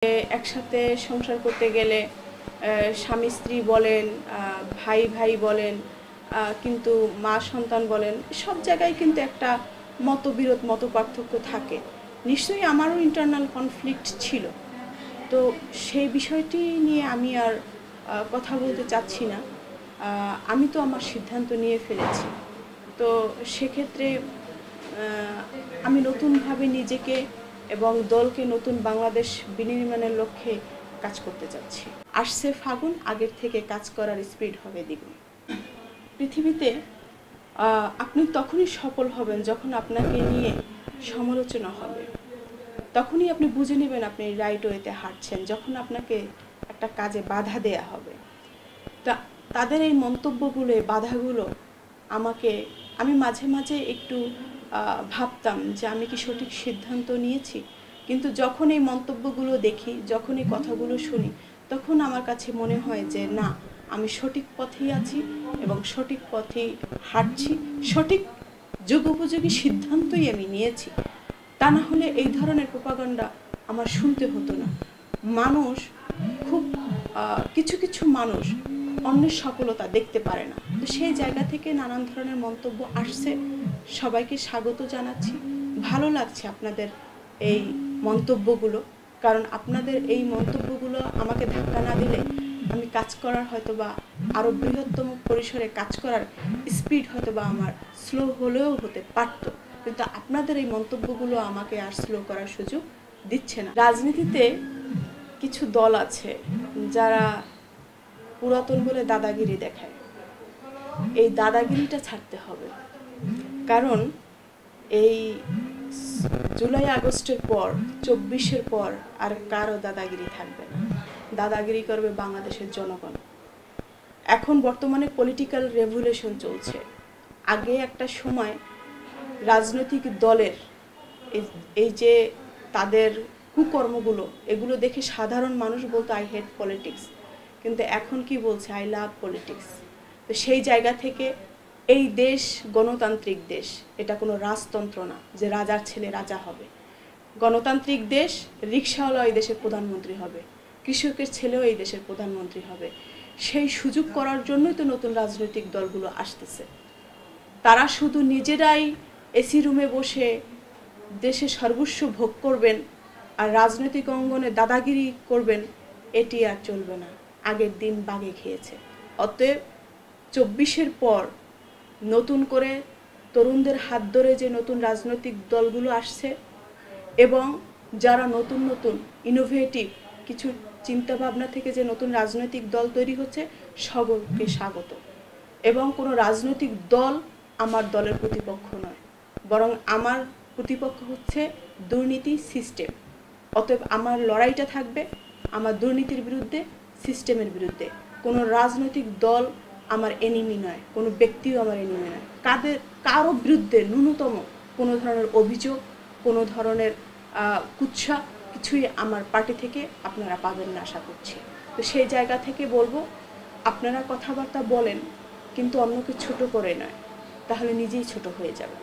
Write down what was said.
একসাথে সংসার করতে গেলে স্বামী স্ত্রী বলেন, ভাই ভাই বলেন, কিন্তু মা সন্তান বলেন, সব জায়গায় কিন্তু একটা মতবিরোধ মতপার্থক্য থাকে। নিশ্চয়ই আমারও ইন্টারনাল কনফ্লিক্ট ছিল। তো সেই বিষয়টি নিয়ে আমি আর কথা বলতে চাচ্ছি না। আমি তো আমার সিদ্ধান্ত নিয়ে ফেলেছি। তো সেক্ষেত্রে আমি নতুনভাবে নিজেকে এবং দলকে নতুন বাংলাদেশ বিনির্মাণের লক্ষ্যে কাজ করতে যাচ্ছি। আসছে ফাগুন, আগের থেকে কাজ করার স্পিড হবে দ্বিগুণ। পৃথিবীতে আপনি তখনই সফল হবেন যখন আপনাকে নিয়ে সমালোচনা হবে। তখনই আপনি বুঝে নেবেন আপনি রাইট ওয়েতে হাঁটছেন, যখন আপনাকে একটা কাজে বাধা দেয়া হবে। তা তাদের এই মন্তব্যগুলো, বাধাগুলো আমি মাঝে মাঝে একটু ভাবতাম যে আমি কি সঠিক সিদ্ধান্ত নিয়েছি। কিন্তু যখন এই মন্তব্যগুলো দেখি, যখন এই কথাগুলো শুনি, তখন আমার কাছে মনে হয় যে না, আমি সঠিক পথেই আছি এবং সঠিক পথেই হাঁটছি, সঠিক যুগোপযোগী সিদ্ধান্তই আমি নিয়েছি। তা না হলে এই ধরনের প্রোপাগান্ডা আমার শুনতে হতো না। মানুষ খুব কিছু কিছু মানুষ অন্যের সফলতা দেখতে পারে না। তো সেই জায়গা থেকে নানান ধরনের মন্তব্য আসছে। সবাইকে স্বাগত জানাচ্ছি। ভালো লাগছে আপনাদের এই মন্তব্যগুলো, কারণ আপনাদের এই মন্তব্যগুলো আমাকে ধাক্কা না দিলে আমি কাজ করার হয়তোবা আরও বৃহত্তম পরিসরে কাজ করার স্পিড হয়তোবা আমার স্লো হলেও হতে পারত। কিন্তু আপনাদের এই মন্তব্যগুলো আমাকে আর স্লো করার সুযোগ দিচ্ছে না। রাজনীতিতে কিছু দল আছে যারা পুরাতন বলে দাদাগিরি দেখায়। এই দাদাগিরিটা ছাড়তে হবে, কারণ এই জুলাই আগস্টের পর, 24-এর পর আর কারো দাদাগিরি থাকবে না। দাদাগিরি করবে বাংলাদেশের জনগণ। এখন বর্তমানে পলিটিক্যাল রেভলিউশন চলছে। আগে একটা সময় রাজনৈতিক দলের এই যে তাদের কুকর্মগুলো, এগুলো দেখে সাধারণ মানুষ বলতো আই হেট পলিটিক্স, কিন্তু এখন কি বলছে, আই লাভ পলিটিক্স। তো সেই জায়গা থেকে এই দেশ গণতান্ত্রিক দেশ, এটা কোনো রাজতন্ত্র না যে রাজার ছেলে রাজা হবে। গণতান্ত্রিক দেশ, রিকশাওয়ালা এই দেশের প্রধানমন্ত্রী হবে, কৃষকের ছেলেও এই দেশের প্রধানমন্ত্রী হবে। সেই সুযোগ করার জন্যই তো নতুন রাজনৈতিক দলগুলো আসতেছে। তারা শুধু নিজেরাই এসি রুমে বসে দেশে সর্বস্ব ভোগ করবেন আর রাজনৈতিক অঙ্গনে দাদাগিরি করবেন, এটি আর চলবে না। আগের দিন বাগে খেয়েছে। অতএব 24-এর পর নতুন করে তরুণদের হাত ধরে যে নতুন রাজনৈতিক দলগুলো আসছে এবং যারা নতুন নতুন ইনোভেটিভ কিছু চিন্তাভাবনা থেকে যে নতুন রাজনৈতিক দল তৈরি হচ্ছে, সকলকে স্বাগত। এবং কোনো রাজনৈতিক দল আমার দলের প্রতিপক্ষ নয়, বরং আমার প্রতিপক্ষ হচ্ছে দুর্নীতি সিস্টেম। অতএব আমার লড়াইটা থাকবে আমার দুর্নীতির বিরুদ্ধে, সিস্টেমের বিরুদ্ধে। কোনো রাজনৈতিক দল আমার এনিমি নয়, কোনো ব্যক্তিও আমার এনিমি নয়। কারো বিরুদ্ধে ন্যূনতম কোনো ধরনের অভিযোগ, কোনো ধরনের কুৎসা কিছুই আমার পার্টি থেকে আপনারা পাবেন না আশা করছি। তো সেই জায়গা থেকে বলবো, আপনারা কথাবার্তা বলেন কিন্তু অন্যকে ছোট করে নয়, তাহলে নিজেই ছোট হয়ে যাবে।